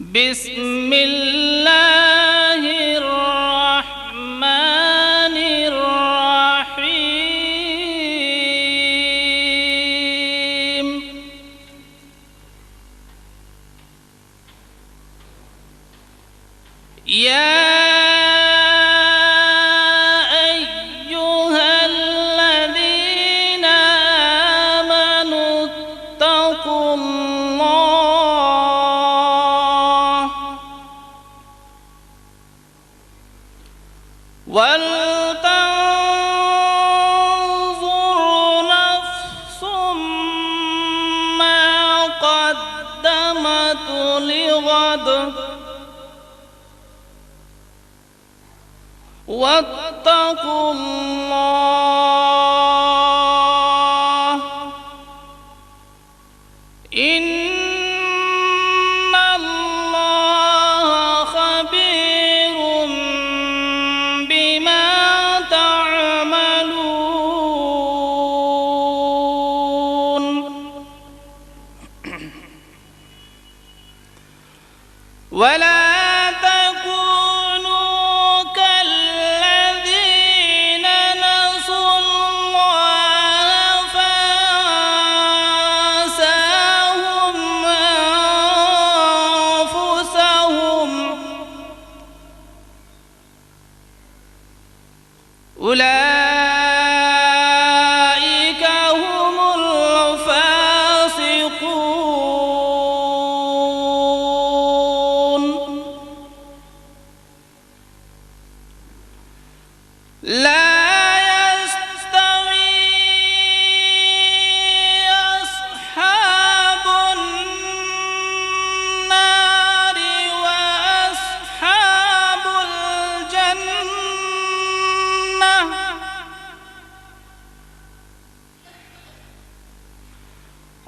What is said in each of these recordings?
بسم اللہ الرحمن الرحیم یا وَلْتَنظُرْ نَفْسٌ مَّا قَدَّمَتْ لِغَدٍ وَاتَّقُوا اللَّهَ إِنَّ اللَّهَ خَبِيرٌ بِمَا تعملون ولا تكونوا كالذين نسوا الله فأنساهم أنفسهم أولئك هم الفاسقون لا يستوي أصحاب النار وأصحاب الجنة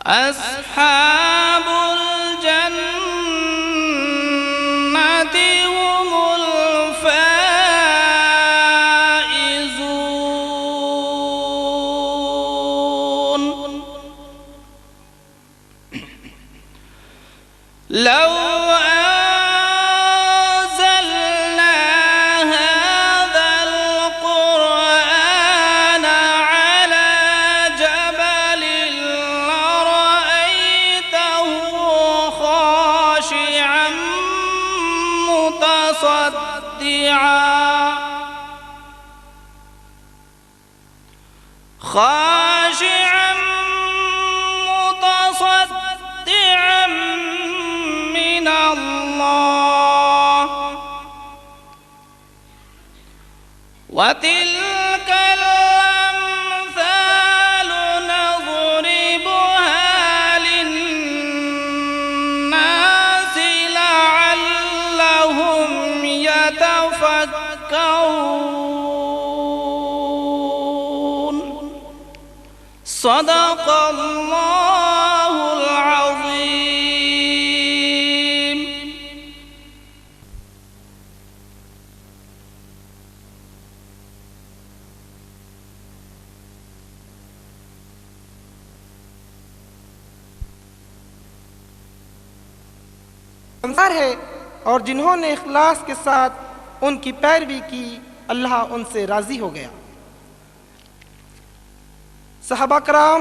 أصحاب الجنة هم الفائزون لو أنزلنا هذا القرآن على جبل لرأيته خاشعا متصدعا من الله وتلك الأمثال نضربها للناس لعلهم يتفكرون صدق اللہ العظیم۔ انصار ہے اور جنہوں نے اخلاص کے ساتھ ان کی پیروی کی اللہ ان سے راضی ہو گیا۔ صحابہ کرام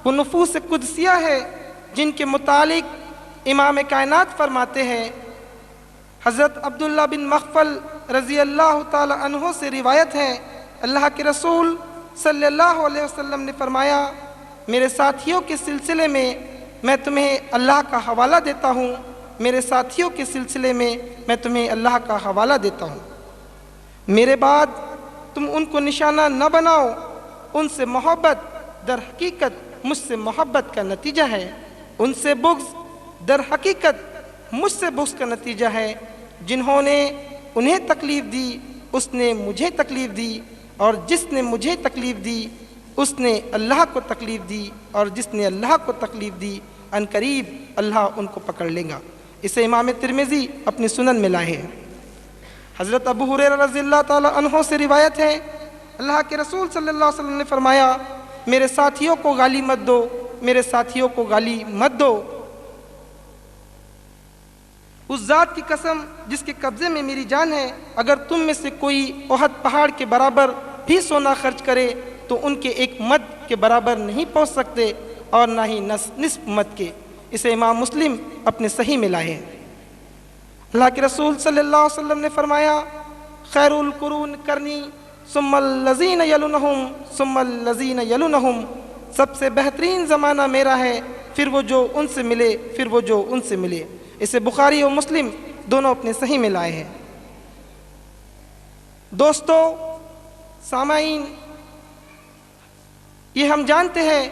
وہ نفوس قدسیہ ہے جن کے متعلق امام کائنات فرماتے ہیں، حضرت عبداللہ بن مغفل رضی اللہ تعالی عنہ سے روایت ہے، اللہ کے رسول صلی اللہ علیہ وسلم نے فرمایا، میرے ساتھیوں کے سلسلے میں میں تمہیں اللہ کا حوالہ دیتا ہوں، میرے ساتھیوں کے سلسلے میں میں تمہیں اللہ کا حوالہ دیتا ہوں، میرے بعد تم ان کو نشانہ نہ بناؤ، ان سے محبت در حقیقت مجھ سے محبت کا نتیجہ ہے، ان سے بغض در حقیقت مجھ سے بغض کا نتیجہ ہے، جنہوں نے انہیں تکلیف دی اس نے مجھے تکلیف دی، اور جس نے مجھے تکلیف دی اس نے اللہ کو تکلیف دی، اور جس نے اللہ کو تکلیف دی ان قریب اللہ ان کو پکڑ لے گا۔ اسے امام ترمذی اپنی سنن میں لائے ہیں۔ حضرت ابو ہریرہ رضی اللہ تعالی عنہ سے روایت ہے، اللہ کے رسول صلی اللہ علیہ وسلم نے فرمایا، میرے ساتھیوں کو گالی مت دو، میرے ساتھیوں کو گالی مت دو، اس ذات کی قسم جس کے قبضے میں میری جان ہے، اگر تم میں سے کوئی احد پہاڑ کے برابر بھی سونا خرچ کرے تو ان کے ایک مد کے برابر نہیں پہنچ سکتے، اور نہ ہی نصف مد کے۔ اسے امام مسلم اپنے صحیح میں لائے ہیں۔ اللہ کے رسول صلی اللہ علیہ وسلم نے فرمایا، خیر القرون کرنی ثم الذین یلونہم ثم الذین یلونہم، سب سے بہترین زمانہ میرا ہے، پھر وہ جو ان سے ملے، پھر وہ جو ان سے ملے۔ اسے بخاری اور مسلم دونوں اپنے صحیح میں لائے ہیں۔ دوستو، سامعین، یہ ہم جانتے ہیں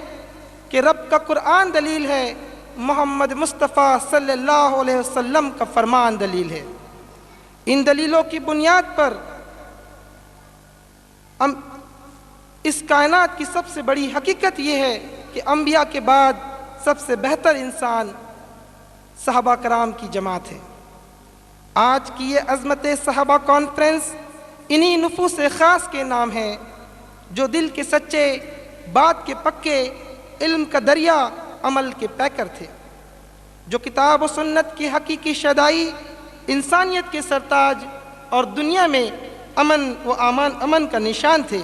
کہ رب کا قرآن دلیل ہے، محمد مصطفیٰ صلی اللہ علیہ وسلم کا فرمان دلیل ہے۔ ان دلیلوں کی بنیاد پر اس کائنات کی سب سے بڑی حقیقت یہ ہے کہ انبیاء کے بعد سب سے بہتر انسان صحابہ کرام کی جماعت ہے۔ آج کی یہ عظمت صحابہ کانفرنس انہی نفوس خاص کے نام ہے جو دل کے سچے، بات کے پکے، علم کا دریا، عمل کے پیکر تھے، جو کتاب و سنت کی حقیقی شیدائی، انسانیت کے سرتاج اور دنیا میں امن کا نشان تھے۔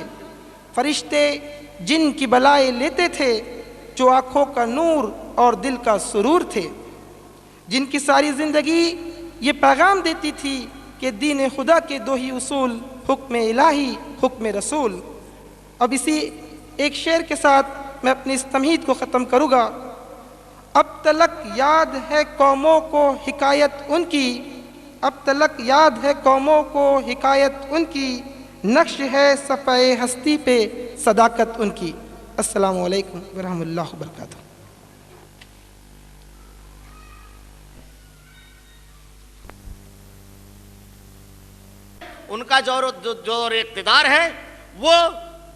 فرشتے جن کی بلائیں لیتے تھے، جو آنکھوں کا نور اور دل کا سرور تھے، جن کی ساری زندگی یہ پیغام دیتی تھی کہ دین خدا کے دو ہی اصول، حکم الہی، حکم رسول۔ اب اسی ایک شعر کے ساتھ میں اپنی اس تمہید کو ختم کروں گا۔ اب تلک یاد ہے قوموں کو حکایت ان کی، اب تلک یاد ہے قوموں کو حکایت ان کی، نقش ہے صفحہ ہستی پہ صداقت ان کی۔ السلام علیکم ورحمۃ اللہ وبرکاتہ۔ ان کا جو دور اقتدار ہے وہ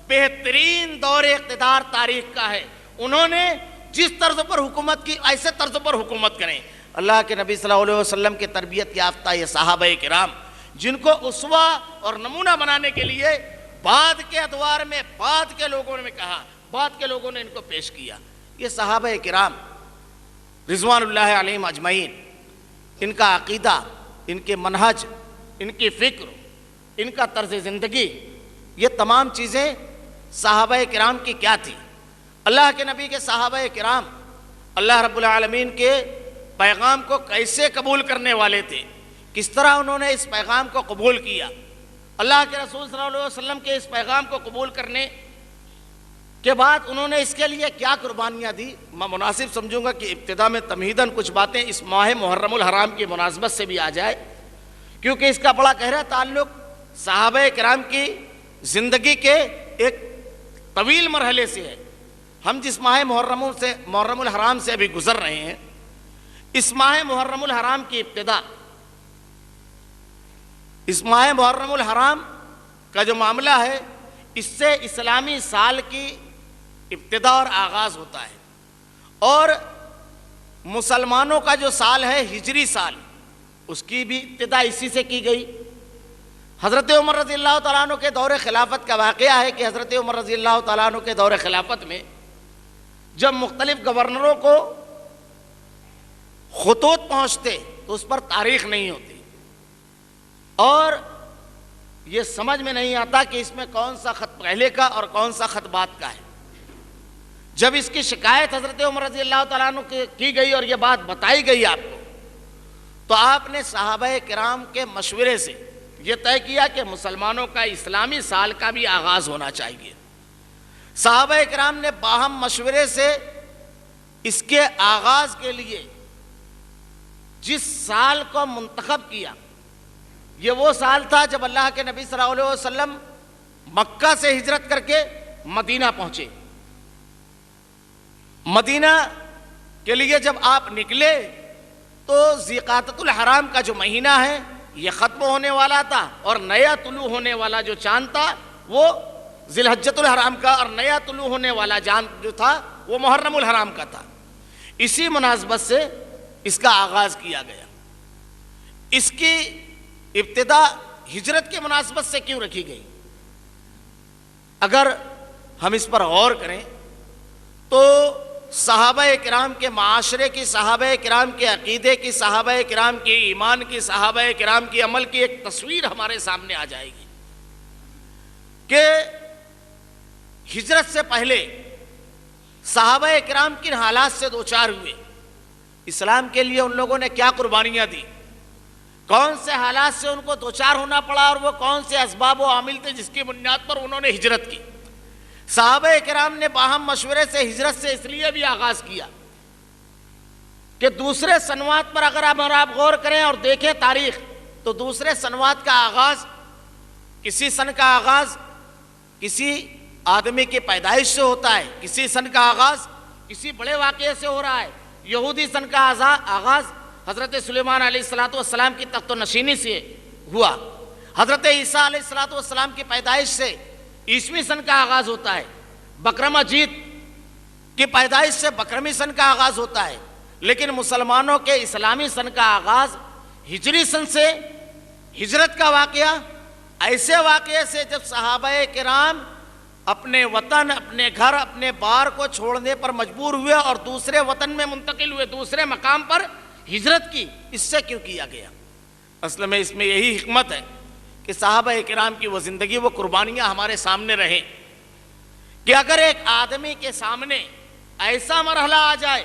بہترین دور اقتدار تاریخ کا ہے۔ انہوں نے جس طرز پر حکومت کی، ایسے طرز پر حکومت کریں۔ اللہ کے نبی صلی اللہ علیہ وسلم کے تربیت یافتہ یہ صحابہ کرام، جن کو اسوہ اور نمونہ بنانے کے لیے بعد کے ادوار میں بعد کے لوگوں نے کہا، بعد کے لوگوں نے ان کو پیش کیا، یہ صحابہ کرام رضوان اللہ علیہم اجمعین، ان کا عقیدہ، ان کے منہج، ان کی فکر، ان کا طرز زندگی، یہ تمام چیزیں صحابہ کرام کی کیا تھی؟ اللہ کے نبی کے صحابہ کرام اللہ رب العالمین کے پیغام کو کیسے قبول کرنے والے تھے، کس طرح انہوں نے اس پیغام کو قبول کیا، اللہ کے رسول صلی اللہ علیہ وسلم کے اس پیغام کو قبول کرنے کے بعد انہوں نے اس کے لیے کیا قربانیاں دی۔ میں مناسب سمجھوں گا کہ ابتدا میں تمہیداً کچھ باتیں اس ماہ محرم الحرام کی مناسبت سے بھی آ جائے، کیونکہ اس کا بڑا گہرا تعلق صحابہ کرام کی زندگی کے ایک طویل مرحلے سے ہے۔ ہم جس ماہ محرم الحرام سے ابھی گزر رہے ہیں، اس ماہ محرم الحرام کی ابتدا، اس ماہ محرم الحرام کا جو معاملہ ہے، اس سے اسلامی سال کی ابتدا اور آغاز ہوتا ہے، اور مسلمانوں کا جو سال ہے ہجری سال، اس کی بھی ابتدا اسی سے کی گئی۔ حضرت عمر رضی اللہ تعالیٰ عنہ کے دور خلافت کا واقعہ ہے کہ حضرت عمر رضی اللہ تعالیٰ عنہ کے دور خلافت میں جب مختلف گورنروں کو خطوط پہنچتے تو اس پر تاریخ نہیں ہوتی، اور یہ سمجھ میں نہیں آتا کہ اس میں کون سا خط پہلے کا اور کون سا خط بعد کا ہے۔ جب اس کی شکایت حضرت عمر رضی اللہ تعالیٰ عنہ کی گئی اور یہ بات بتائی گئی آپ کو، تو آپ نے صحابہ کرام کے مشورے سے یہ طے کیا کہ مسلمانوں کا اسلامی سال کا بھی آغاز ہونا چاہیے۔ صحابہ کرام نے باہم مشورے سے اس کے آغاز کے لیے جس سال کو منتخب کیا، یہ وہ سال تھا جب اللہ کے نبی صلی اللہ علیہ وسلم مکہ سے ہجرت کر کے مدینہ پہنچے۔ مدینہ کے لیے جب آپ نکلے تو ذیقعدۃ الحرام کا جو مہینہ ہے یہ ختم ہونے والا تھا، اور نیا طلوع ہونے والا جو چاند تھا وہ ذی الحجۃ الحرام کا، اور نیا طلوع ہونے والا چاند جو تھا وہ محرم الحرام کا تھا۔ اسی مناسبت سے اس کا آغاز کیا گیا۔ اس کی ابتدا ہجرت کے مناسبت سے کیوں رکھی گئی؟ اگر ہم اس پر غور کریں تو صحابہ کرام کے معاشرے کی، صحابہ کرام کے عقیدے کی، صحابہ کرام کی ایمان کی، صحابہ کرام کی عمل کی ایک تصویر ہمارے سامنے آ جائے گی کہ ہجرت سے پہلے صحابہ کرام کن حالات سے دوچار ہوئے، اسلام کے لیے ان لوگوں نے کیا قربانیاں دی، کون سے حالات سے ان کو دوچار ہونا پڑا، اور وہ کون سے اسباب و عامل تھے جس کی بنیاد پر انہوں نے ہجرت کی۔ صحابہ کرام نے باہم مشورے سے ہجرت سے اس لیے بھی آغاز کیا کہ دوسرے سنوات پر اگر آپ غور کریں اور دیکھیں تاریخ، تو دوسرے سنوات کا آغاز، کسی سن کا آغاز کسی آدمی کی پیدائش سے ہوتا ہے، کسی سن کا آغاز کسی بڑے واقعے سے ہو رہا ہے۔ یہودی سن کا آغاز حضرت سلیمان علیہ السلام کی تخت و نشینی سے ہوا، حضرت عیسیٰ علیہ السلام کی پیدائش سے عیسوی سن کا آغاز ہوتا ہے، بکرم اجیت کی پیدائش سے بکرمی سن کا آغاز ہوتا ہے، لیکن مسلمانوں کے اسلامی سن کا آغاز ہجری سن سے، ہجرت کا واقعہ ایسے واقعے سے جب صحابہ کرام اپنے وطن، اپنے گھر، اپنے بار کو چھوڑنے پر مجبور ہوئے اور دوسرے وطن میں منتقل ہوئے، دوسرے مقام پر ہجرت کی۔ اس سے کیوں کیا گیا؟ اصل میں اس میں یہی حکمت ہے کہ صحابہ کرام کی وہ زندگی، وہ قربانیاں ہمارے سامنے رہیں کہ اگر ایک آدمی کے سامنے ایسا مرحلہ آ جائے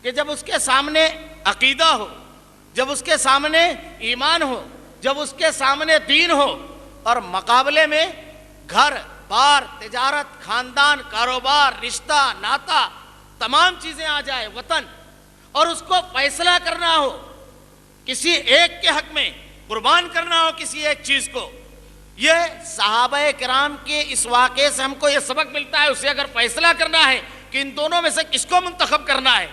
کہ جب اس کے سامنے عقیدہ ہو، جب اس کے سامنے ایمان ہو، جب اس کے سامنے دین ہو، اور مقابلے میں گھر بار، تجارت، خاندان، کاروبار، رشتہ، ناتا، تمام چیزیں آ جائے، وطن، اور اس کو فیصلہ کرنا ہو، کسی ایک کے حق میں قربان کرنا ہو کسی ایک چیز کو، یہ صحابہ کرام کے اس واقعے سے ہم کو یہ سبق ملتا ہے۔ اسے اگر فیصلہ کرنا ہے کہ ان دونوں میں سے کس کو منتخب کرنا ہے،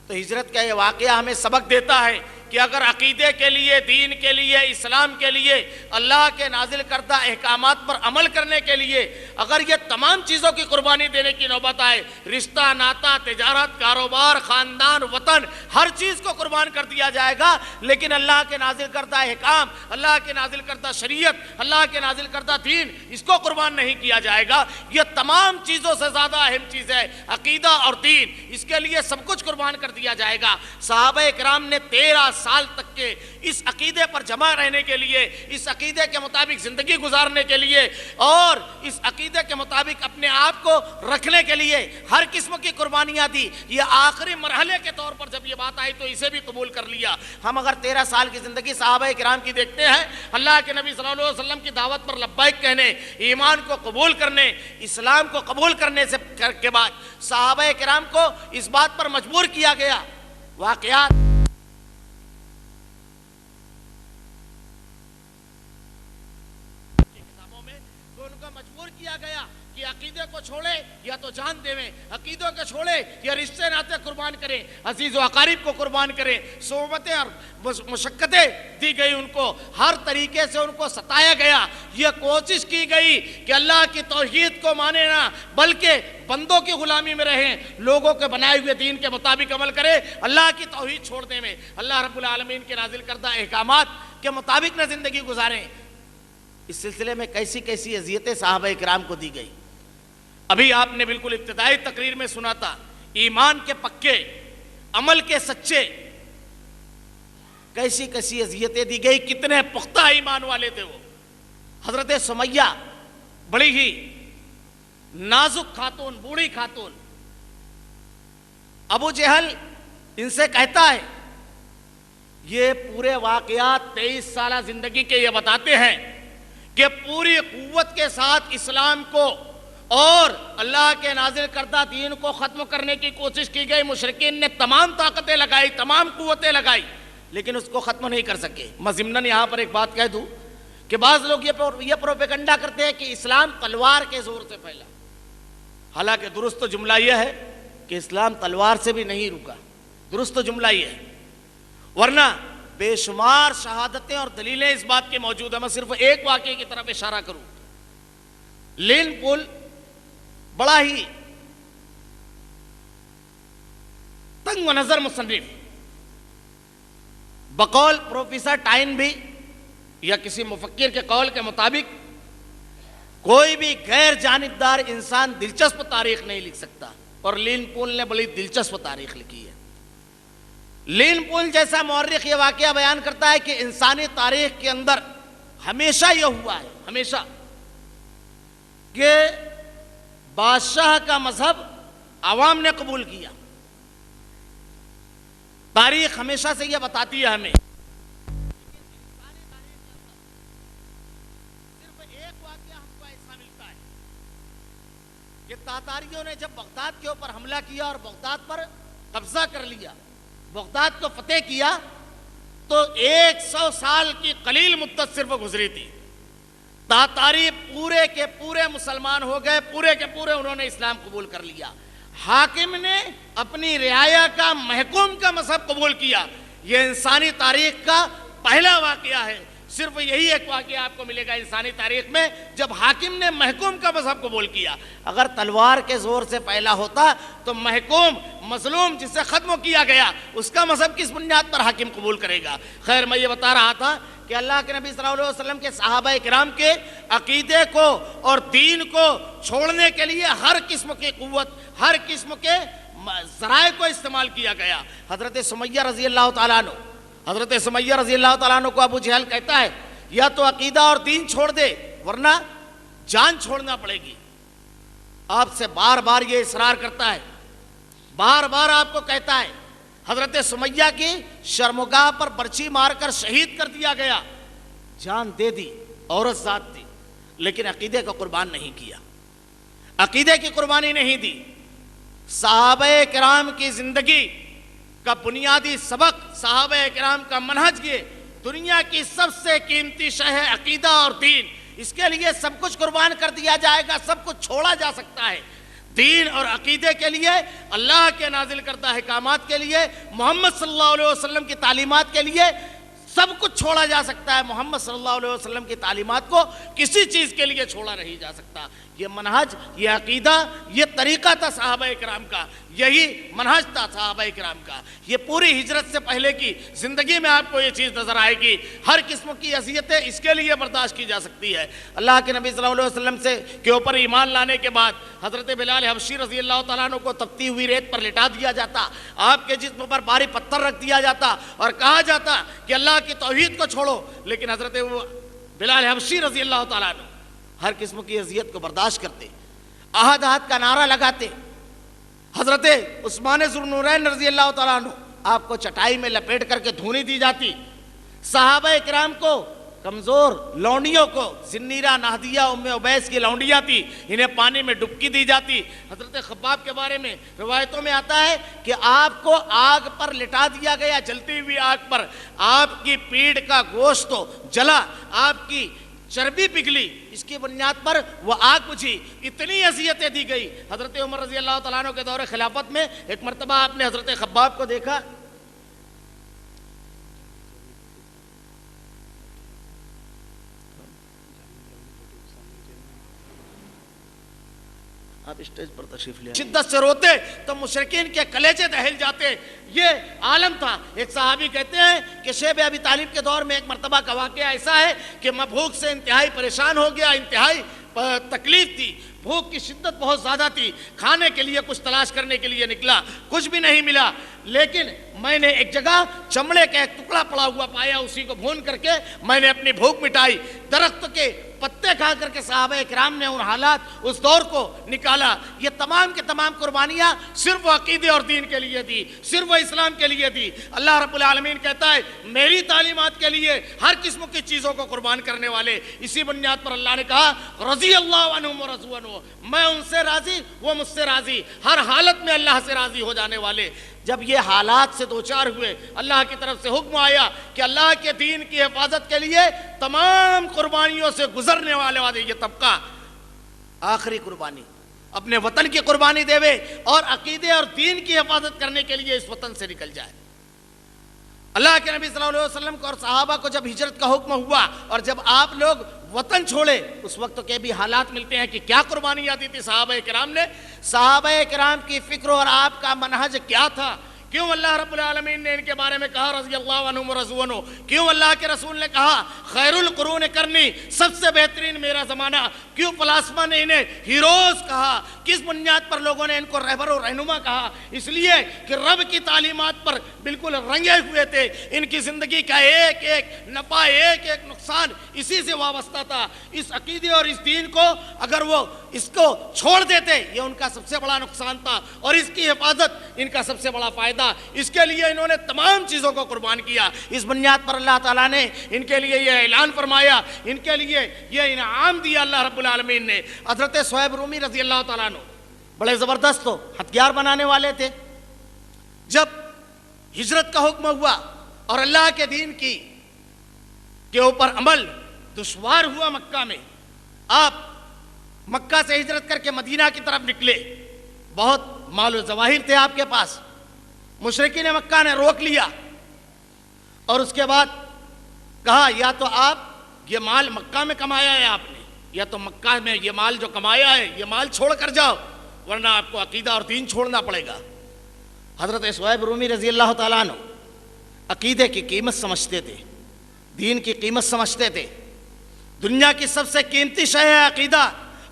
تو ہجرت کا یہ واقعہ ہمیں سبق دیتا ہے کہ اگر عقیدے کے لیے، دین کے لیے، اسلام کے لیے، اللہ کے نازل کردہ احکامات پر عمل کرنے کے لیے اگر یہ تمام چیزوں کی قربانی دینے کی نوبت آئے، رشتہ، ناتا، تجارت، کاروبار، خاندان، وطن، ہر چیز کو قربان کر دیا جائے گا، لیکن اللہ کے نازل کردہ احکام، اللہ کے نازل کردہ شریعت، اللہ کے نازل کردہ دین، اس کو قربان نہیں کیا جائے گا۔ یہ تمام چیزوں سے زیادہ اہم چیز ہے عقیدہ اور دین، اس کے لیے سب کچھ قربان کر دیا جائے گا۔ صحابہ کرام نے 13 سال تک کے اس عقیدے پر جمع رہنے کے لیے، اس عقیدے کے مطابق زندگی گزارنے کے لیے، اور اس عقیدے کے مطابق اپنے آپ کو رکھنے کے لیے ہر قسم کی قربانیاں دی۔ یہ آخری مرحلے کے طور پر جب یہ بات آئی تو اسے بھی قبول کر لیا۔ ہم اگر 13 سال کی زندگی صحابہ کرام کی دیکھتے ہیں، اللہ کے نبی صلی اللہ علیہ وسلم کی دعوت پر لبیک کہنے، ایمان کو قبول کرنے، اسلام کو قبول کرنے سے کے بعد صحابہ کرام کو اس بات پر مجبور کیا گیا، واقعات مجبور کیا گیا کہ عقیدے کو چھوڑے یا تو جان دیں، عقیدوں کو چھوڑے یا رشتے ناتے قربان کریں، عزیز و اقارب کو قربان کریں، صحبتیں اور مشقتیں دی گئی، ان کو ہر طریقے سے ان کو ستایا گیا۔ یہ کوشش کی گئی کہ اللہ کی توحید کو مانے نہ بلکہ بندوں کی غلامی میں رہیں، لوگوں کے بنائے ہوئے دین کے مطابق عمل کریں، اللہ کی توحید چھوڑنے میں اللہ رب العالمین کے نازل کردہ احکامات کے مطابق نہ زندگی گزاریں۔ اس سلسلے میں کیسی کیسی اذیتیں صحابہ کرام کو دی گئی، ابھی آپ نے بالکل ابتدائی تقریر میں سنا تھا۔ ایمان کے پکے، عمل کے سچے، کیسی کیسی اذیتیں دی گئی، کتنے پختہ ایمان والے تھے وہ۔ حضرت سمیہ بڑی ہی نازک خاتون، بوڑھی خاتون، ابو جہل ان سے کہتا ہے، یہ پورے واقعات 23 سالہ زندگی کے یہ بتاتے ہیں کہ پوری قوت کے ساتھ اسلام کو اور اللہ کے نازل کردہ دین کو ختم کرنے کی کوشش کی گئی، مشرکین نے تمام طاقتیں لگائی، تمام قوتیں لگائی، لیکن اس کو ختم نہیں کر سکے۔ میں ضمناً یہاں پر ایک بات کہہ دوں کہ بعض لوگ یہ پروپیگنڈا کرتے ہیں کہ اسلام تلوار کے زور سے پھیلا، حالانکہ درست جملہ یہ ہے کہ اسلام تلوار سے بھی نہیں رکا، درست جملہ یہ ہے، ورنہ بے شمار شہادتیں اور دلیلیں اس بات کی موجود ہیں۔ میں صرف ایک واقعے کی طرف اشارہ کروں، لین پول بڑا ہی تنگ و نظر مصنف، بقول پروفیسر ٹائن بھی یا کسی مفکر کے قول کے مطابق کوئی بھی غیر جانبدار انسان دلچسپ تاریخ نہیں لکھ سکتا۔ اور لین پول نے بڑی دلچسپ تاریخ لکھی ہے. لین پول جیسا مورخ یہ واقعہ بیان کرتا ہے کہ انسانی تاریخ کے اندر ہمیشہ یہ ہوا ہے، ہمیشہ، کہ بادشاہ کا مذہب عوام نے قبول کیا. تاریخ ہمیشہ سے یہ بتاتی ہے ہمیں. صرف ایک واقعہ ہم کو ایسا ملتا ہے کہ تاتاریوں نے جب بغداد کے اوپر حملہ کیا اور بغداد پر قبضہ کر لیا، بغداد کو فتح کیا، تو 100 سال کی قلیل مدت صرف گزری تھی. تاتاری پورے کے پورے مسلمان ہو گئے، پورے کے پورے انہوں نے اسلام قبول کر لیا. حاکم نے اپنی رعایا کا، محکوم کا مذہب قبول کیا. یہ انسانی تاریخ کا پہلا واقعہ ہے. صرف یہی ایک واقعہ آپ کو ملے گا انسانی تاریخ میں جب حاکم نے محکوم کا مذہب قبول کیا. اگر تلوار کے زور سے پھیلا ہوتا تو محکوم، مظلوم جسے ختم کیا گیا، اس کا مذہب کس بنیاد پر حاکم قبول کرے گا؟ خیر، میں یہ بتا رہا تھا کہ اللہ کے نبی صلی اللہ علیہ وسلم کے صحابہ کرام کے عقیدے کو اور دین کو چھوڑنے کے لیے ہر قسم کی قوت، ہر قسم کے ذرائع کو استعمال کیا گیا. حضرت سمیہ رضی اللہ تعالیٰ عنہ، حضرت سمیہ رضی اللہ تعالیٰ عنہ کو ابو جہل کہتا ہے یا تو عقیدہ اور دین چھوڑ دے ورنہ جان چھوڑنا پڑے گی. آپ سے بار بار یہ اصرار کرتا ہے، بار بار آپ کو کہتا ہے. حضرت سمیہ کی شرمگاہ پر برچھی مار کر شہید کر دیا گیا. جان دے دی، عورت ذات تھی، لیکن عقیدے کا قربان نہیں کیا، عقیدے کی قربانی نہیں دی. صحابہ کرام کی زندگی کا بنیادی سبق، صحابہ کرام کا منہج، یہ دنیا کی سب سے قیمتی شے ہے عقیدہ اور دین. اس کے لیے سب کچھ قربان کر دیا جائے گا، سب کچھ چھوڑا جا سکتا ہے. دین اور عقیدے کے لیے، اللہ کے نازل کردہ احکامات کے لیے، محمد صلی اللہ علیہ وسلم کی تعلیمات کے لیے سب کچھ چھوڑا جا سکتا ہے. محمد صلی اللہ علیہ وسلم کی تعلیمات کو کسی چیز کے لیے چھوڑا نہیں جا سکتا. یہ منہج، یہ عقیدہ، یہ طریقہ تھا صحابہ کرام کا، یہی منہج تھا صحابہ کرام کا. یہ پوری ہجرت سے پہلے کی زندگی میں آپ کو یہ چیز نظر آئے گی. ہر قسم کی اذیتیں اس کے لیے برداشت کی جا سکتی ہے. اللہ کے نبی صلی اللہ علیہ وسلم کے اوپر ایمان لانے کے بعد حضرت بلال حبشی رضی اللہ تعالیٰ عنہ کو تپتی ہوئی ریت پر لٹا دیا جاتا، آپ کے جسم پر بھاری پتھر رکھ دیا جاتا اور کہا جاتا کہ اللہ کی توحید کو چھوڑو. لیکن حضرت بلال حبشی رضی اللہ تعالیٰ عنہ ہر قسم کی اذیت کو برداشت کرتے، احد احد کا نعرہ لگاتے. حضرت عثمان ذوالنورین رضی اللہ تعالیٰ عنہ آپ کو چٹائی میں لپیٹ کر کے دھونی دی جاتی. صحابہ کرام کو، کمزور لونڈیوں کو، زنیرہ، نہدیہ، ام عبیس کی لونڈیاں تھی، انہیں پانی میں ڈبکی دی جاتی. حضرت خباب کے بارے میں روایتوں میں آتا ہے کہ آپ کو آگ پر لٹا دیا گیا، جلتی ہوئی آگ پر. آپ کی پیٹھ کا گوشت تو جلا، آپ کی چربی پگھلی، اس کی بنیاد پر وہ آگ بجھی. اتنی اذیتیں دی گئی. حضرت عمر رضی اللہ تعالیٰ عنہ کے دور خلافت میں ایک مرتبہ آپ نے حضرت خباب کو دیکھا، آپ اسٹیج پر تشریف لے، شدت سے روتے تو مشرکین کے کلیجے دہل جاتے. یہ عالم تھا. ایک صحابی کہتے ہیں کہ شیب ابی طالب کے دور میں ایک مرتبہ کا واقعہ ایسا ہے کہ میں بھوک سے انتہائی پریشان ہو گیا، انتہائی تکلیف تھی، بھوک کی شدت بہت زیادہ تھی. کھانے کے لیے کچھ تلاش کرنے کے لیے نکلا، کچھ بھی نہیں ملا. لیکن میں نے ایک جگہ چمڑے کا ایک ٹکڑا پڑا ہوا پایا، اسی کو بھون کر کے میں نے اپنی بھوک مٹائی. درخت کے پتے کھا کر کے صحابہ کرام نے ان حالات، اس دور کو نکالا. یہ تمام کے تمام قربانیاں صرف عقیدے اور دین کے لیے دی، صرف اسلام کے لیے دی. اللہ رب العالمین کہتا ہے میری تعلیمات کے لیے ہر قسم کی چیزوں کو قربان کرنے والے. اسی بنیاد پر اللہ نے کہا رضی اللہ عنہم ورضوا عنہ، میں ان سے راضی، وہ مجھ سے راضی. ہر حالت میں اللہ سے راضی ہو جانے والے. جب یہ حالات سے دوچار ہوئے، اللہ کی طرف سے حکم آیا کہ اللہ کے دین کی حفاظت کے لیے تمام قربانیوں سے گزرنے والے یہ طبقہ آخری قربانی اپنے وطن کی قربانی دے اور عقیدے اور دین کی حفاظت کرنے کے لیے اس وطن سے نکل جائے. اللہ کے نبی صلی اللہ علیہ وسلم کو اور صحابہ کو جب ہجرت کا حکم ہوا اور جب آپ لوگ وطن چھوڑے، اس وقت کے بھی حالات ملتے ہیں کہ کیا قربانیاں دی تھی صحابہ کرام نے. صحابہ کرام کی فکر اور آپ کا منہج کیا تھا کیوں اللہ رب العالمین نے ان کے بارے میں کہا رضی اللہ عنہم ورضوا عنہ؟ کیوں اللہ کے رسول نے کہا خیر القرون کرنی، سب سے بہترین میرا زمانہ؟ کیوں فلاسفہ نے انہیں ہیروز کہا؟ کس بنیاد پر لوگوں نے ان کو رہبر و رہنما کہا؟ اس لیے کہ رب کی تعلیمات پر بالکل رنگے ہوئے تھے، ان کی زندگی کا ایک ایک نفع، ایک ایک نقصان اسی سے وابستہ تھا۔ اس عقیدے اور اس دین کو اگر وہ اس کو چھوڑ دیتے، یہ ان کا سب سے بڑا نقصان تھا، اور اس کی حفاظت ان کا سب سے بڑا فائدہ۔ اس کے لیے انہوں نے تمام چیزوں کو قربان کیا۔ اس بنیاد پر اللہ تعالیٰ نے ان کے لیے یہ اعلان فرمایا، ان کے لیے یہ انعام دیا اللہ رب العالمین نے۔ حضرت صہیب رومی رضی اللہ تعالیٰ عنہ بڑے زبردست ہتھیار بنانے والے تھے۔ جب ہجرت کا حکم ہوا اور اللہ کے دین کے اوپر عمل دشوار ہوا مکہ میں، آپ مکہ سے ہجرت کر کے مدینہ کی طرف نکلے۔ بہت مال و ظواہر تھے آپ کے پاس، مشرکین مکہ نے روک لیا اور اس کے بعد کہا یا تو آپ یہ مال مکہ میں کمایا ہے آپ نے، یا تو مکہ میں یہ مال جو کمایا ہے یہ مال چھوڑ کر جاؤ، ورنہ آپ کو عقیدہ اور دین چھوڑنا پڑے گا۔ حضرت صہیب رومی رضی اللہ تعالیٰ عنہ عقیدے کی قیمت سمجھتے تھے، دین کی قیمت سمجھتے تھے۔ دنیا کی سب سے قیمتی شے ہے عقیدہ۔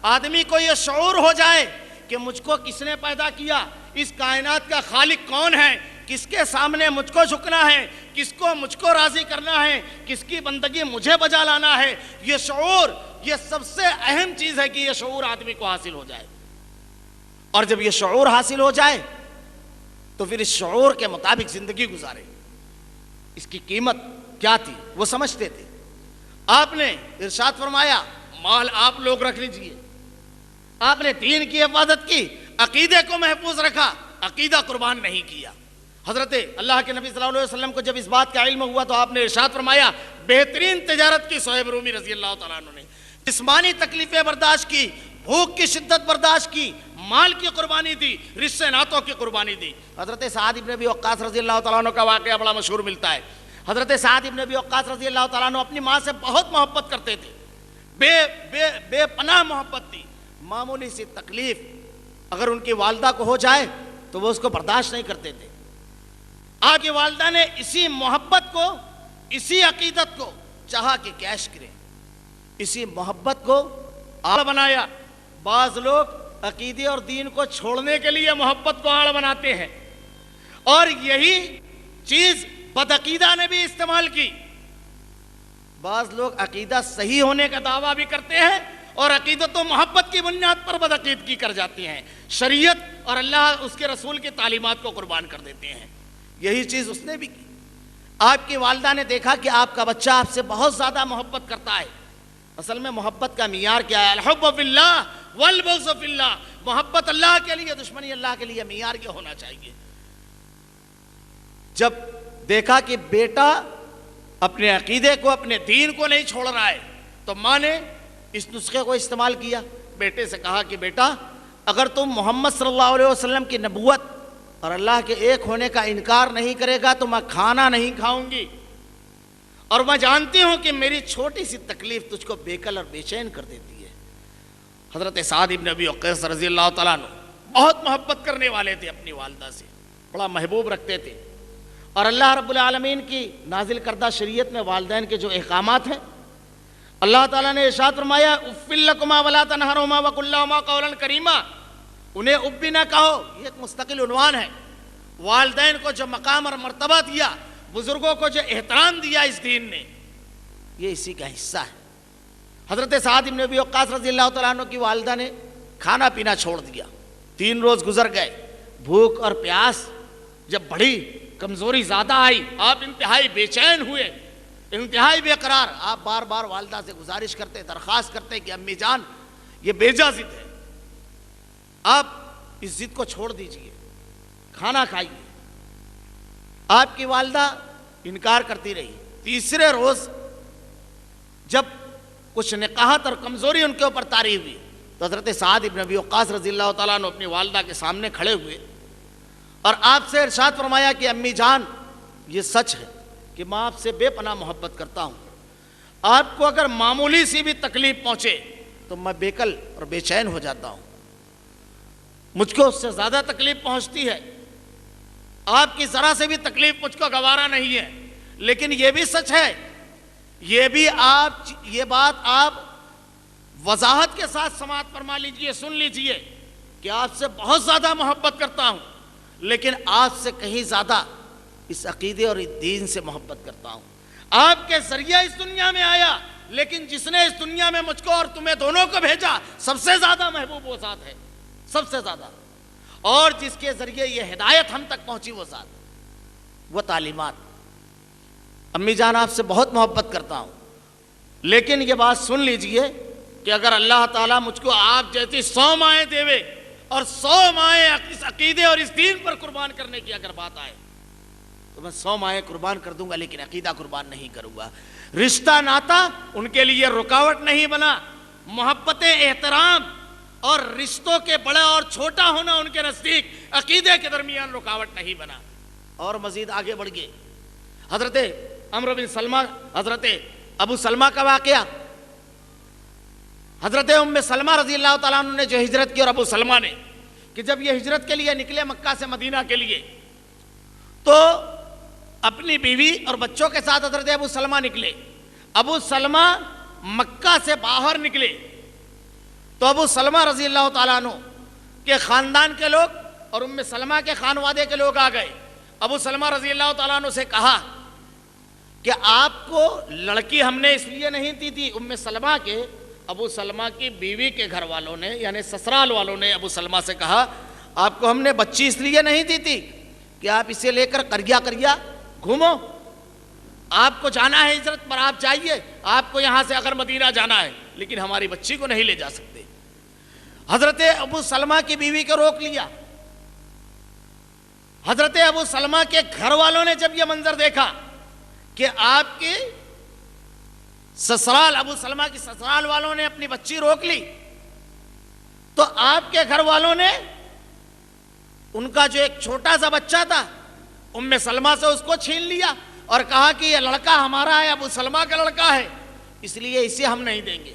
آدمی کو یہ شعور ہو جائے کہ مجھ کو کس نے پیدا کیا، اس کائنات کا خالق کون ہے، کس کے سامنے مجھ کو جھکنا ہے، کس کو مجھ کو راضی کرنا ہے، کس کی بندگی مجھے بجا لانا ہے۔ یہ شعور، یہ سب سے اہم چیز ہے کہ یہ شعور آدمی کو حاصل ہو جائے، اور جب یہ شعور حاصل ہو جائے تو پھر اس شعور کے مطابق زندگی گزارے۔ اس کی قیمت کیا تھی وہ سمجھتے تھے۔ آپ نے ارشاد فرمایا مال آپ لوگ رکھ لیجئے۔ آپ نے دین کی حفاظت کی، عقیدے کو محفوظ رکھا، عقیدہ قربان نہیں کیا۔ حضرت اللہ کے نبی صلی اللہ علیہ وسلم کو جب اس بات کا علم ہوا تو آپ نے ارشاد فرمایا بہترین تجارت کی صہیب رومی رضی اللہ تعالیٰ عنہ نے۔ جسمانی تکلیفیں برداشت کی، بھوک کی شدت برداشت کی، مال کی قربانی دی، رشتے ناتوں کی قربانی دی۔ حضرت سعد ابن ابی وقاص رضی اللہ تعالیٰ عنہ کا واقعہ بڑا مشہور ملتا ہے۔ حضرت سعد ابن ابی وقاص رضی اللہ تعالیٰ عنہ اپنی ماں سے بہت محبت کرتے تھے، بے پناہ محبت تھی۔ معمولی سی تکلیف اگر ان کی والدہ کو ہو جائے تو وہ اس کو برداشت نہیں کرتے تھے۔ آپ کی والدہ نے اسی محبت کو، اسی عقیدت کو چاہا کہ کیش کریں، اسی محبت کو آڑ بنایا۔ بعض لوگ عقیدے اور دین کو چھوڑنے کے لیے محبت کو آڑ بناتے ہیں، اور یہی چیز بدعقیدہ نے بھی استعمال کی۔ بعض لوگ عقیدہ صحیح ہونے کا دعویٰ بھی کرتے ہیں اور عقیدت و محبت کی بنیاد پر بدعقیدگی کر جاتے ہیں، شریعت اور اللہ اس کے رسول کی تعلیمات کو قربان کر دیتے ہیں۔ یہی چیز اس نے بھی کی۔ آپ کی والدہ نے دیکھا کہ آپ کا بچہ آپ سے بہت زیادہ محبت کرتا ہے۔ اصل میں محبت کا معیار کیا ہے؟ الحب فی اللہ والبغض فی اللہ۔ محبت اللہ کے لیے، دشمنی اللہ کے لیے، معیار یہ ہونا چاہیے۔ جب دیکھا کہ بیٹا اپنے عقیدے کو، اپنے دین کو نہیں چھوڑ رہا ہے، تو ماں نے اس نسخے کو استعمال کیا۔ بیٹے سے کہا کہ بیٹا اگر تم محمد صلی اللہ علیہ وسلم کی نبوت اور اللہ کے ایک ہونے کا انکار نہیں کرے گا تو میں کھانا نہیں کھاؤں گی، اور میں جانتی ہوں کہ میری چھوٹی سی تکلیف تجھ کو بےقل اور بے چین کر دیتی ہے۔ حضرت سعد ابن ابی وقاص رضی اللہ تعالیٰ عنہ بہت محبت کرنے والے تھے، اپنی والدہ سے بڑا محبوب رکھتے تھے، اور اللہ رب العالمین کی نازل کردہ شریعت میں والدین کے جو احکامات ہیں، اللہ تعالیٰ نے ارشاد فرمایا اف لکما ولا تنہرہما وقل لہما قولا کریما۔ انہیں اف بھی نہ کہو، یہ ایک مستقل عنوان ہے۔ والدین کو جو مقام اور مرتبہ دیا، بزرگوں کو جو احترام دیا اس دین نے، یہ اسی کا حصہ ہے۔ حضرت سعد بن ابی وقاص رضی اللہ تعالیٰ عنہ کی والدہ نے کھانا پینا چھوڑ دیا۔ 3 روز گزر گئے، بھوک اور پیاس جب بڑھی، کمزوری زیادہ آئی، آپ انتہائی بے چین ہوئے، انتہائی بے قرار۔ آپ بار بار والدہ سے گزارش کرتے، درخواست کرتے کہ امی جان یہ بیجا ضد ہے، آپ اس ضد کو چھوڑ دیجئے، کھانا کھائیے۔ آپ کی والدہ انکار کرتی رہی۔ تیسرے روز جب کچھ نقاہت اور کمزوری ان کے اوپر طاری ہوئی تو حضرت سعد بن ابی وقاص رضی اللہ تعالیٰ عنہ اپنی والدہ کے سامنے کھڑے ہوئے اور آپ سے ارشاد فرمایا کہ امی جان یہ سچ ہے کہ میں آپ سے بے پناہ محبت کرتا ہوں، آپ کو اگر معمولی سی بھی تکلیف پہنچے تو میں بےقل اور بے چین ہو جاتا ہوں، مجھ کو اس سے زیادہ تکلیف پہنچتی ہے آپ کی ذرا سے بھی تکلیف مجھ کو گوارا نہیں ہے، لیکن یہ بھی سچ ہے، یہ بات آپ وضاحت کے ساتھ سماعت فرما لیجئے، سن لیجئے کہ آپ سے بہت زیادہ محبت کرتا ہوں، لیکن آپ سے کہیں زیادہ اس عقیدے اور اس دین سے محبت کرتا ہوں۔ آپ کے ذریعہ اس دنیا میں آیا، لیکن جس نے اس دنیا میں مجھ کو اور تمہیں دونوں کو بھیجا، سب سے زیادہ محبوب وہ ذات ہے، سب سے زیادہ، اور جس کے ذریعے یہ ہدایت ہم تک پہنچی وہ ذات، وہ تعلیمات۔ امی جان آپ سے بہت محبت کرتا ہوں، لیکن یہ بات سن لیجئے کہ اگر اللہ تعالیٰ مجھ کو آپ جیسی 100 مائیں دیوے اور 100 مائیں اس عقیدے اور اس دین پر قربان کرنے کی اگر بات آئے تو میں 100 مائیں قربان کر دوں گا، لیکن عقیدہ قربان نہیں کروں گا۔ رشتہ ناتا ان کے لیے رکاوٹ نہیں بنا، محبت احترام اور رشتوں کے بڑا اور چھوٹا ہونا ان کے نزدیک عقیدے کے درمیان رکاوٹ نہیں بنا۔ اور مزید آگے بڑھ گئے، حضرت عمرو بن سلمہ، حضرت ابو سلمہ کا واقعہ، حضرت ام سلمہ رضی اللہ تعالیٰ عنہ نے جو ہجرت کی اور ابو سلمہ نے، کہ جب یہ ہجرت کے لیے نکلے مکہ سے مدینہ کے لیے تو اپنی بیوی اور بچوں کے ساتھ حضرت ابو سلمہ نکلے۔ ابو سلمہ مکہ سے باہر نکلے تو ابو سلمہ رضی اللہ تعالیٰ عنہ کے خاندان کے لوگ اور ام سلمہ کے خانوادے کے لوگ آ گئے۔ ابو سلمہ رضی اللہ تعالیٰ عنہ سے کہا کہ آپ کو لڑکی ہم نے اس لیے نہیں دی تھی، ام سلمہ کے ابو سلمہ کی بیوی کے گھر والوں نے یعنی سسرال والوں نے ابو سلمہ سے کہا آپ کو ہم نے بچی اس لیے نہیں دی تھی کہ آپ اسے لے کر قریہ گھومو، آپ کو جانا ہے ہجرت پر آپ جائیے، آپ کو یہاں سے اگر مدینہ جانا ہے، لیکن ہماری بچی کو نہیں لے جا سکتے۔ حضرت ابو سلمہ کی بیوی کو روک لیا۔ حضرت ابو سلمہ کے گھر والوں نے جب یہ منظر دیکھا کہ آپ کی سسرال، ابو سلمہ کی سسرال والوں نے اپنی بچی روک لی، تو آپ کے گھر والوں نے ان کا جو ایک چھوٹا سا بچہ تھا ام سلمہ سے اس کو چھین لیا اور کہا کہ یہ لڑکا ہمارا ہے، ابو سلمہ کا لڑکا ہے، اس لیے اسے ہم نہیں دیں گے۔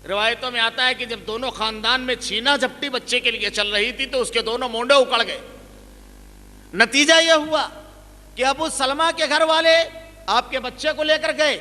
روایتوں میں آتا ہے کہ جب دونوں خاندان میں چھینا جھپٹی بچے کے لیے چل رہی تھی تو اس کے دونوں مونڈے اکڑ گئے۔ نتیجہ یہ ہوا کہ ابو سلمہ کے گھر والے آپ کے بچے کو لے کر گئے،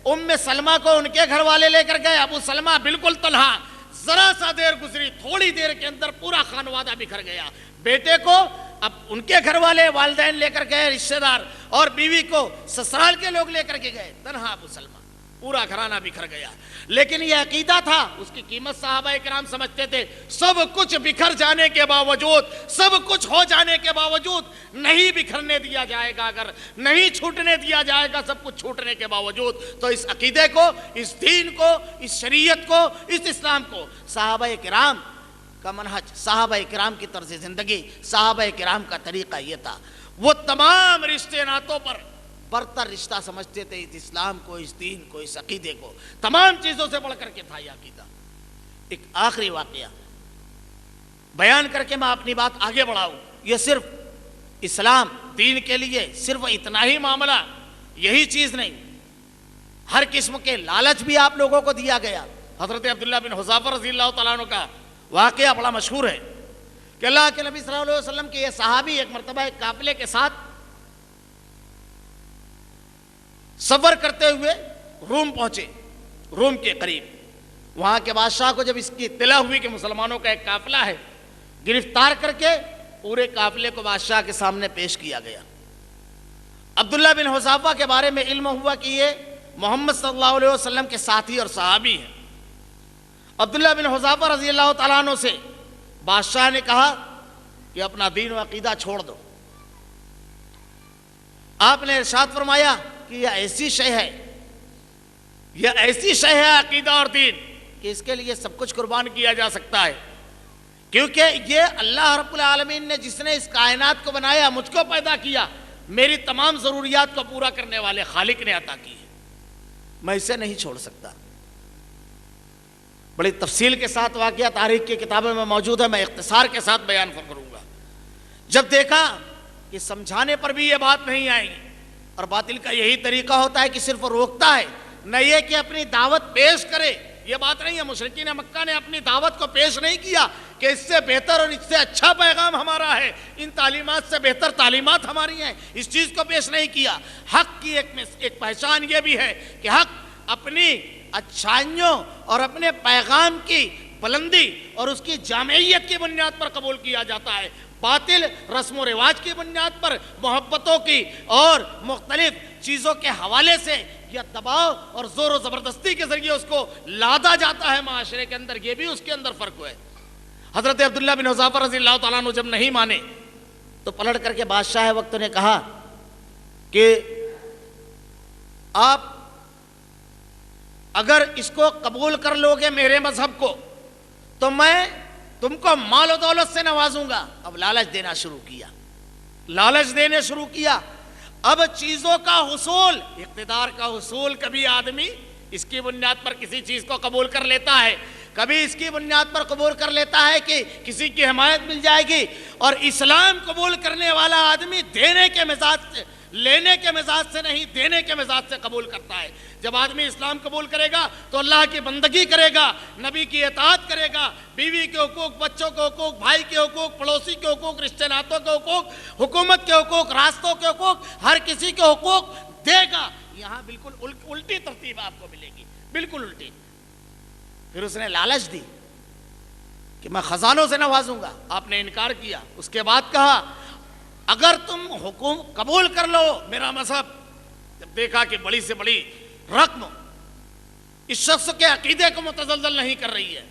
ام سلمہ کو ان کے گھر والے لے کر گئے، ابو سلمہ بالکل تنہا۔ ذرا سا دیر گزری، تھوڑی دیر کے اندر پورا خانوادہ بکھر گیا۔ بیٹے کو اب ان کے گھر والے والدین لے کر گئے، رشتہ دار، اور بیوی کو سسرال کے لوگ لے کر کے گئے، تنہا ابو سلمہ، پورا گھرانہ بکھر گیا۔ لیکن یہ عقیدہ تھا، اس کی قیمت صحابہ کرام سمجھتے تھے۔ سب کچھ بکھر جانے کے باوجود، سب کچھ ہو جانے کے باوجود نہیں بکھرنے دیا جائے گا، اگر نہیں چھوٹنے دیا جائے گا سب کچھ چھوٹنے کے باوجود، تو اس عقیدے کو، اس دین کو، اس شریعت کو، اس اسلام کو، صحابہ کرام کا منہج، صحابہ کرام کی طرز زندگی، صحابہ کرام کا طریقہ یہ تھا۔ وہ تمام رشتے ناتوں پر برتر رشتہ سمجھتے تھے، اس اسلام کو، اس دین کو، اس عقیدے کو، تمام چیزوں سے بڑھ کر کے تھا یہ عقیدہ۔ ایک آخری واقعہ بیان کر کے میں اپنی بات آگے بڑھاؤں۔ یہ صرف اسلام دین کے لیے صرف اتنا ہی معاملہ، یہی چیز نہیں، ہر قسم کے لالچ بھی آپ لوگوں کو دیا گیا۔ حضرت عبداللہ بن حذافہ رضی اللہ تعالیٰ عنہ کا واقعہ بڑا مشہور ہے کہ اللہ کے نبی صلی اللہ علیہ وسلم کے یہ صحابی ایک مرتبہ ایک قافلے کے ساتھ سفر کرتے ہوئے روم پہنچے، روم کے قریب۔ وہاں کے بادشاہ کو جب اس کی اطلاع ہوئی کہ مسلمانوں کا ایک قافلہ ہے، گرفتار کر کے پورے قافلے کو بادشاہ کے سامنے پیش کیا گیا۔ عبداللہ بن حذافہ کے بارے میں علم ہوا کہ یہ محمد صلی اللہ علیہ وسلم کے ساتھی اور صحابی ہیں۔ عبداللہ بن حذافہ رضی اللہ تعالیٰ عنہ سے بادشاہ نے کہا کہ اپنا دین و عقیدہ چھوڑ دو۔ آپ نے ارشاد فرمایا کہ یہ ایسی شے ہے، یہ ایسی شے ہے عقیدہ اور دین کہ اس کے لیے سب کچھ قربان کیا جا سکتا ہے، کیونکہ یہ اللہ رب العالمین نے جس نے اس کائنات کو بنایا، مجھ کو پیدا کیا، میری تمام ضروریات کو پورا کرنے والے خالق نے عطا کی ہے، میں اسے نہیں چھوڑ سکتا۔ بڑی تفصیل کے ساتھ واقعہ تاریخ کی کتابوں میں موجود ہے، میں اختصار کے ساتھ بیان کروں گا۔ جب دیکھا کہ سمجھانے پر بھی یہ بات نہیں آئی، اور باطل کا یہی طریقہ ہوتا ہے کہ صرف روکتا ہے، نہ یہ کہ اپنی دعوت پیش کرے۔ یہ بات نہیں ہے، مشرکین مکہ نے اپنی دعوت کو پیش نہیں کیا کہ اس سے بہتر اور اس سے اچھا پیغام ہمارا ہے، ان تعلیمات سے بہتر تعلیمات ہماری ہیں، اس چیز کو پیش نہیں کیا۔ حق کی ایک پہچان یہ بھی ہے کہ حق اپنی اچھائیوں اور اپنے پیغام کی بلندی اور اس کی جامعیت کی بنیاد پر قبول کیا جاتا ہے، باطل رسم و رواج کی بنیاد پر، محبتوں کی اور مختلف چیزوں کے حوالے سے یا دباؤ اور زور و زبردستی کے ذریعے اس کو لادا جاتا ہے معاشرے کے اندر، یہ بھی اس کے اندر فرق ہے۔ حضرت عبداللہ بن حذافہ رضی اللہ تعالیٰ عنہ جب نہیں مانے تو پلٹ کر کے بادشاہ وقت نے کہا کہ آپ اگر اس کو قبول کر لو گے میرے مذہب کو تو میں تم کو مال و دولت سے نوازوں گا۔ اب لالچ دینا شروع کیا، لالچ دینے شروع کیا۔ اب چیزوں کا حصول، اقتدار کا حصول، کبھی آدمی اس کی بنیاد پر کسی چیز کو قبول کر لیتا ہے، کبھی اس کی بنیاد پر قبول کر لیتا ہے کہ کسی کی حمایت مل جائے گی، اور اسلام قبول کرنے والا آدمی دینے کے مزاج سے، لینے کے مزاج سے نہیں، دینے کے مزاج سے قبول کرتا ہے۔ جب آدمی اسلام قبول کرے گا تو اللہ کی بندگی کرے گا، نبی کی اطاعت کرے گا، بیوی کے حقوق، بچوں کے حقوق، بھائی کے حقوق، پڑوسی کے حقوق، رشتے ناتوں کے حقوق، حکومت کے حقوق، راستوں کے حقوق، ہر کسی کے حقوق دے گا۔ یہاں بالکل الٹی ترتیب آپ کو ملے گی، بالکل الٹی۔ پھر اس نے لالچ دی کہ میں خزانوں سے نوازوں گا، آپ نے انکار کیا۔ اس کے بعد کہا اگر تم حکم قبول کر لو میرا مذہب، جب دیکھا کہ بڑی سے بڑی رقم اس شخص کے عقیدے کو متزلزل نہیں کر رہی ہے،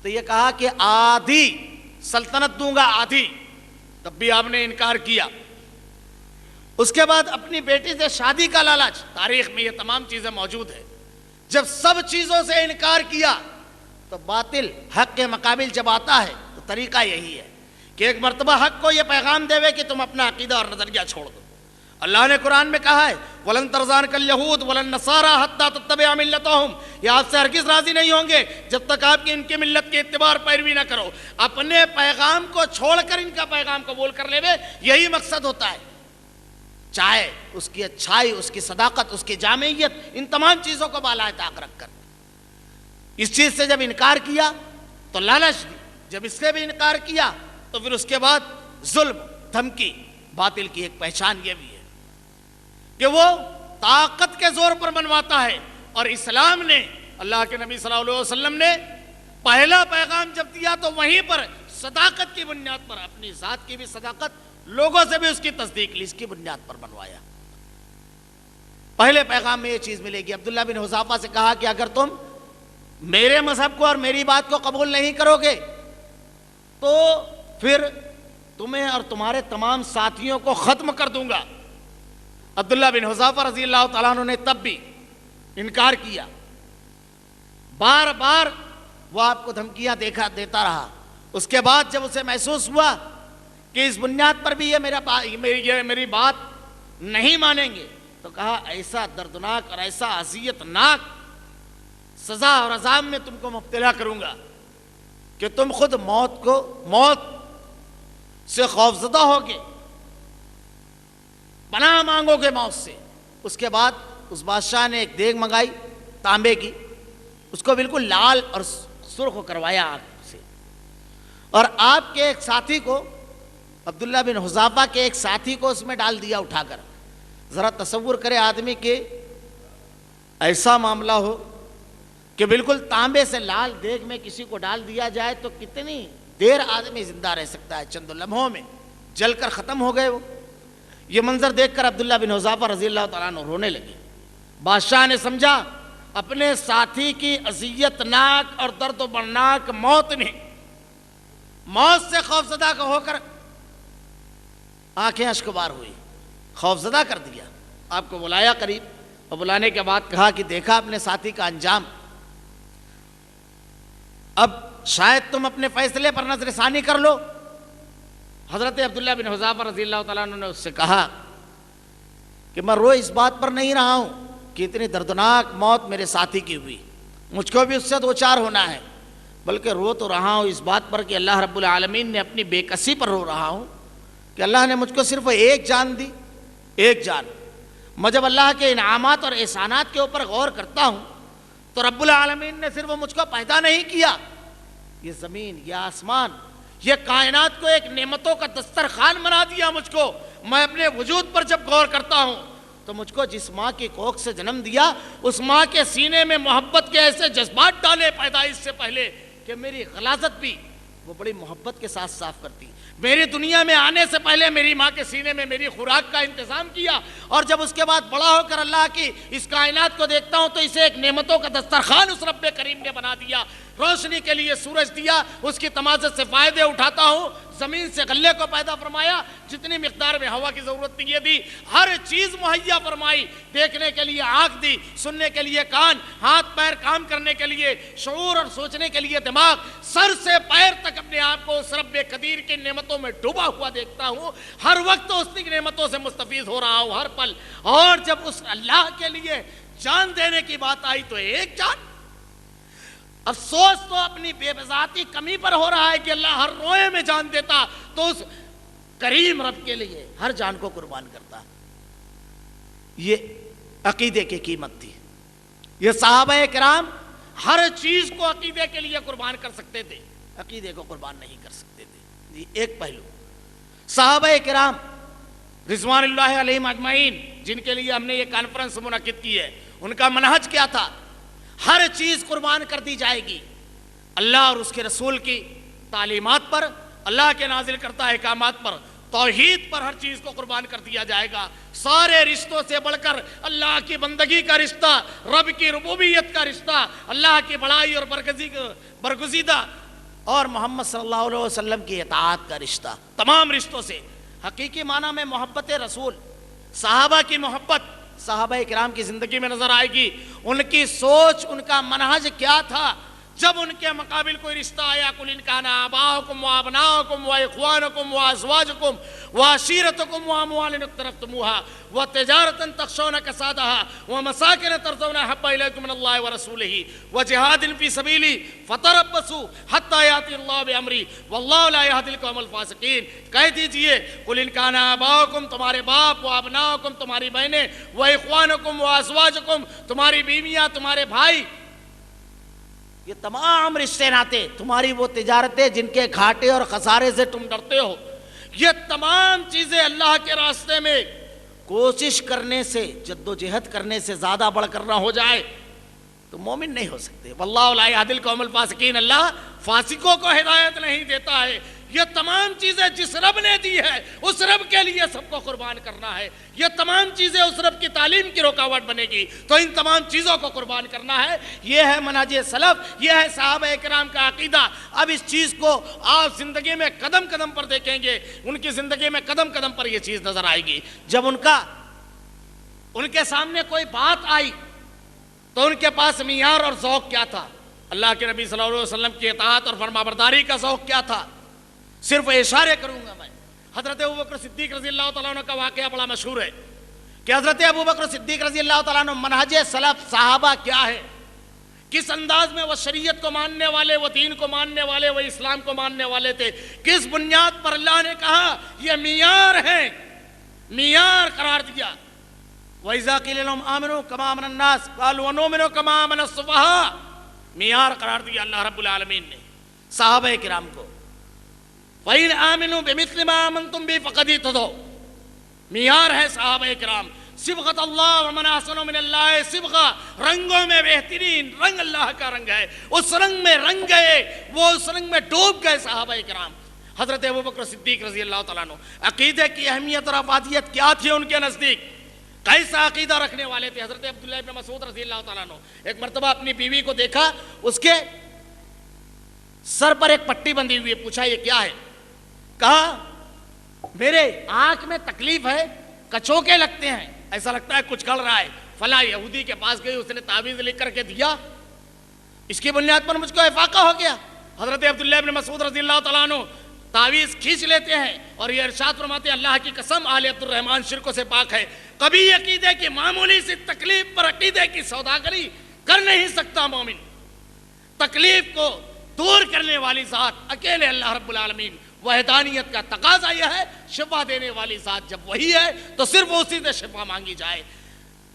تو یہ کہا کہ آدھی سلطنت دوں گا، آدھی، تب بھی آپ نے انکار کیا۔ اس کے بعد اپنی بیٹی سے شادی کا لالچ، تاریخ میں یہ تمام چیزیں موجود ہیں۔ جب سب چیزوں سے انکار کیا تو باطل حق کے مقابل جب آتا ہے تو طریقہ یہی ہے کہ ایک مرتبہ حق کو یہ پیغام دے کہ تم اپنا عقیدہ اور نظریہ چھوڑ دو۔ اللہ نے قرآن میں کہا ہے وَلَن تَرْضَانَكَ الْيَهُودُ وَلَا النَّصَارَىٰ حَتَّىٰ تَتَّبِعَ مِلَّتَهُمْ، یہ آپ سے ہرگز راضی نہیں ہوں گے جب تک آپ کی ان کی ملت کے اتباع پیروی نہ کرو۔ اپنے پیغام کو چھوڑ کر ان کا پیغام قبول کر لے، یہی مقصد ہوتا ہے، چاہے اس کی اچھائی، اس کی صداقت، اس کی جامعیت، ان تمام چیزوں کو بالائے طاق رکھ کر۔ اس چیز سے جب انکار کیا تو لالچ دی، جب اس سے بھی انکار کیا تو پھر اس کے بعد ظلم، دھمکی۔ باطل کی ایک پہچان یہ بھی ہے کہ وہ طاقت کے زور پر منواتا ہے، اور اسلام نے، اللہ کے نبی صلی اللہ علیہ وسلم نے پہلا پیغام جب دیا تو وہیں پر صداقت کی بنیاد پر، اپنی ذات کی بھی صداقت، لوگوں سے بھی اس کی تصدیق لی، اس کی بنیاد پر بنوایا۔ پہلے پیغام میں یہ چیز ملے گی۔ عبداللہ بن حذافہ سے کہا کہ اگر تم میرے مذہب کو اور میری بات کو قبول نہیں کرو گے تو پھر تمہیں اور تمہارے تمام ساتھیوں کو ختم کر دوں گا۔ عبداللہ بن حذافہ رضی اللہ تعالیٰ عنہ نے تب بھی انکار کیا، بار بار وہ آپ کو دھمکیاں دیتا رہا۔ اس کے بعد جب اسے محسوس ہوا کہ اس بنیاد پر بھی یہ میری بات نہیں مانیں گے تو کہا ایسا دردناک اور ایسا اذیت ناک سزا اور عذاب میں تم کو مبتلا کروں گا کہ تم خود موت سے خوفزدہ ہوگے، پناہ مانگو گے موت سے۔ اس کے بعد اس بادشاہ نے ایک دیگ منگائی تانبے کی، اس کو بالکل لال اور سرخ کروایا آگ سے، اور آپ کے ایک ساتھی کو، عبداللہ بن حذافہ کے ایک ساتھی کو اس میں ڈال دیا اٹھا کر۔ ذرا تصور کرے آدمی کہ ایسا معاملہ ہو کہ بالکل تانبے سے لال دیگ میں کسی کو ڈال دیا جائے تو کتنی دیر آدمی زندہ رہ سکتا ہے؟ چند لمحوں میں جل کر ختم ہو گئے وہ۔ یہ منظر دیکھ کر عبداللہ بن حذافہ رضی اللہ تعالیٰ عنہ رونے لگے۔ بادشاہ نے سمجھا اپنے ساتھی کی اذیت ناک اور درد و برناک موت نے، موت سے خوفزدہ ہو کر آنکھیں اشکبار ہوئی، خوفزدہ کر دیا۔ آپ کو بلایا قریب، اور بلانے کے بعد کہا کہ دیکھا اپنے ساتھی کا انجام، اب شاید تم اپنے فیصلے پر نظر ثانی کر لو۔ حضرت عبداللہ بن حذافہ رضی اللہ تعالیٰ عنہ نے اس سے کہا کہ میں رو اس بات پر نہیں رہا ہوں کہ اتنی دردناک موت میرے ساتھی کی ہوئی، مجھ کو بھی اس سے دوچار ہونا ہے، بلکہ رو تو رہا ہوں اس بات پر کہ اللہ رب العالمین نے اپنی بے کسی پر رو رہا ہوں کہ اللہ نے مجھ کو صرف ایک جان دی، ایک جان۔ میں جب اللہ کے انعامات اور احسانات کے اوپر غور کرتا ہوں تو رب العالمین نے صرف مجھ کو پیدا نہیں کیا، یہ زمین، یہ آسمان یہ کائنات کو ایک نعمتوں کا دسترخوان بنا دیا مجھ کو. میں اپنے وجود پر جب غور کرتا ہوں تو مجھ کو جس ماں کی کوکھ سے جنم دیا اس ماں کے سینے میں محبت کے ایسے جذبات ڈالے پیدائش سے پہلے کہ میری غلاظت بھی وہ بڑی محبت کے ساتھ صاف کرتی. میری دنیا میں آنے سے پہلے میری ماں کے سینے میں میری خوراک کا انتظام کیا, اور جب اس کے بعد بڑا ہو کر اللہ کی اس کائنات کو دیکھتا ہوں تو اسے ایک نعمتوں کا دسترخوان اس رب کریم نے بنا دیا. روشنی کے لیے سورج دیا, اس کی تمازت سے فائدے اٹھاتا ہوں. زمین سے غلے کو پیدا فرمایا, جتنی مقدار میں ہوا کی ضرورت تھی یہ دی. ہر چیز مہیا فرمائی, دیکھنے کے لیے آنکھ دی, سننے کے لیے کان, ہاتھ پیر کام کرنے کے لیے شعور اور سوچنے کے لیے دماغ. سر سے پیر تک اپنے آپ کو اس رب قدیر کی نعمتوں میں ڈوبا ہوا دیکھتا ہوں. ہر وقت اس کی نعمتوں سے مستفید ہو رہا ہوں, ہر پل. اور جب اس اللہ کے لیے جان دینے کی بات آئی تو ایک جان. افسوس تو اپنی بے بذاتی کمی پر ہو رہا ہے کہ اللہ ہر روئے میں جان دیتا تو اس کریم رب کے لیے ہر جان کو قربان کرتا. یہ عقیدے کی قیمت تھی. یہ صحابہ کرام ہر چیز کو عقیدے کے لیے قربان کر سکتے تھے, عقیدے کو قربان نہیں کر سکتے تھے. یہ ایک پہلو. صحابہ کرام رضوان اللہ علیہم اجمعین جن کے لیے ہم نے یہ کانفرنس منعقد کی ہے, ان کا منہج کیا تھا؟ ہر چیز قربان کر دی جائے گی اللہ اور اس کے رسول کی تعلیمات پر, اللہ کے نازل کرتا احکامات پر, توحید پر ہر چیز کو قربان کر دیا جائے گا. سارے رشتوں سے بڑھ کر اللہ کی بندگی کا رشتہ, رب کی ربوبیت کا رشتہ, اللہ کی بڑائی اور برگزیدہ اور محمد صلی اللہ علیہ وسلم کی اطاعت کا رشتہ, تمام رشتوں سے حقیقی معنی میں محبت رسول, صحابہ کی محبت صحابہ کرام کی زندگی میں نظر آئے گی. ان کی سوچ, ان کا منہج کیا تھا جب ان کے مقابل کوئی رشتہ آیا. قل ان کان آباؤکم وابناؤکم واخوانکم وازواجکم وعشیرتکم واموال اقترفتموها وتجارة تخشون کسادها ومساکن ترضون احب الیکم من اللہ ورسولہ وجہاد فی سبیلہ فتربصوا حتی یأتی اللہ بامرہ واللہ لا یہدی القوم الفاسقین. کہہ دیجئے قل ان کان آباؤکم تمہارے باپ, وابناؤکم تمہاری بہنیں, واخوانکم وازواجکم تمہاری بیویاں, تمہارے بھائی, یہ تمام رشتے ناتے, تمہاری وہ تجارتیں جن کے گھاٹے اور خسارے سے تم ڈرتے ہو, یہ تمام چیزیں اللہ کے راستے میں کوشش کرنے سے, جد و جہد کرنے سے زیادہ بڑھ کر نہ ہو جائے تو مومن نہیں ہو سکتے. واللہ لا یہدی القوم الفاسقین, اللہ فاسقوں کو ہدایت نہیں دیتا ہے. یہ تمام چیزیں جس رب نے دی ہے اس رب کے لیے سب کو قربان کرنا ہے. یہ تمام چیزیں اس رب کی تعلیم کی رکاوٹ بنے گی تو ان تمام چیزوں کو قربان کرنا ہے. یہ ہے منہج سلف, یہ ہے صحابہ کرام کا عقیدہ. اب اس چیز کو آپ زندگی میں قدم قدم پر دیکھیں گے, ان کی زندگی میں قدم قدم پر یہ چیز نظر آئے گی. جب ان کے سامنے کوئی بات آئی تو ان کے پاس معیار اور ذوق کیا تھا؟ اللہ کے نبی صلی اللہ علیہ وسلم کی اطاعت اور فرمانبرداری کا ذوق کیا تھا؟ صرف اشارے کروں گا میں. حضرت ابوبکر صدیق رضی اللہ تعالیٰ عنہ کا واقعہ بڑا مشہور ہے کہ حضرت ابوبکر صدیق رضی اللہ تعالیٰ عنہ منہج سلف صحابہ کیا ہے, کس انداز میں وہ شریعت کو ماننے والے, وہ دین کو ماننے والے, وہ اسلام کو ماننے والے تھے, کس بنیاد پر اللہ نے کہا یہ معیار ہے, معیار قرار دیا. وَإِذَا قِيلَ لَهُمْ آمِنُوا كَمَا آمَنَ النَّاسُ قَالُوا وَنُؤْمِنُ كَمَا آمَنَ السُّفَهَاءُ. معیار قرار دیا اللہ رب العالمین نے صحابہ کرام کو. وَإِنْ آمِنُوا بِمِثْلِ مَا آمَنْتُمْ بِهِ فَقَدْ اهْتَدَوْا. معیار ہے صحابہ کرام. صبغۃ اللہ ومن احسن من اللہ صبغہ, رنگوں میں بہترین رنگ اللہ کا رنگ ہے. اس رنگ میں رنگ گئے, وہ اس رنگ میں ڈوب گئے صحابہ کرام. حضرت ابوبکر صدیق رضی اللہ تعالیٰ عنہ عقیدے کی اہمیت اور افادیت کیا تھی ان کے نزدیک, کیسا عقیدہ رکھنے والے تھے؟ حضرت عبداللہ ابن مسعود رضی اللہ تعالیٰ عنہ ایک مرتبہ اپنی بیوی کو دیکھا, اس کے سر پر ایک پٹی بندھی ہوئی ہے. پوچھا یہ کیا ہے؟ کہا میرے آنکھ میں تکلیف ہے, کچوکے لگتے ہیں, ایسا لگتا ہے کچھ گل رہا ہے. فلاں یہودی کے پاس گئی, اس نے تعویذ لکھ کر کے دیا, اس کی بنیاد پر مجھ کو افاقہ ہو گیا. حضرت عبداللہ ابن مسعود رضی اللہ تعالیٰ عنہ تعویذ کھینچ لیتے ہیں اور یہ ارشاد فرماتے ہیں اللہ کی قسم آل عبد الرحمن شرکوں سے پاک ہے. کبھی عقیدے کی معمولی سی تکلیف پر عقیدے کی سوداگری کر نہیں سکتا مومن. تکلیف کو دور کرنے والی ذات اکیلے اللہ رب العالمین. وحدانیت کا تقاضا یہ ہے شفا دینے والی ذات جب وہی ہے تو صرف اسی سے شفا مانگی جائے.